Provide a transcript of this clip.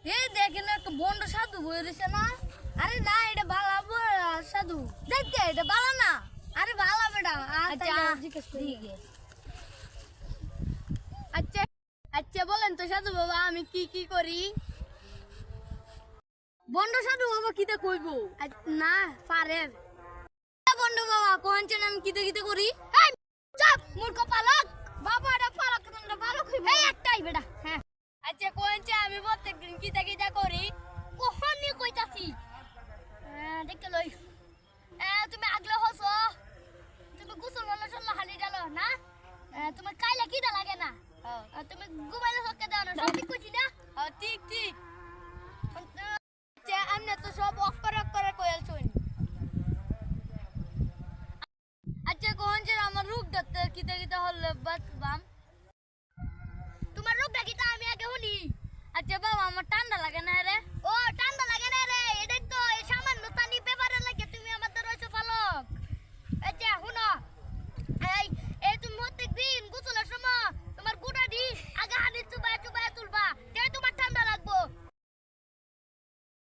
এই দেখেন একটা বন্ড সাধু বই রয়েছে না। আরে না এটা বালা সাধু দেখতে এটা বালা না। আরে বালা বেটা। আচ্ছা জিজ্ঞেস করি। আচ্ছা আচ্ছা বলেন তো সাধু বাবা আমি কি করি? বন্ড সাধু বাবা কিতে কইব? না পারে বন্ড বাবা কোনছেন আমি কিতে করি? এই চুপ মূর্খ পালক বাবা এটা পালক তোমরা ভালো কইব। এই একটাই বেটা। হ্যাঁ আচ্ছা কোনছে আমি প্রত্যেকদিন কিতে করি? কখনই কইতাছি দেখতে লই। তুমি আগলে হসো তুমি গোসল করলে হালি ডালো না। তুমি কাইলা কিটা লাগে না। তুমি ঘুমাইলে সকে দাও না সব ঠিক কইছি না।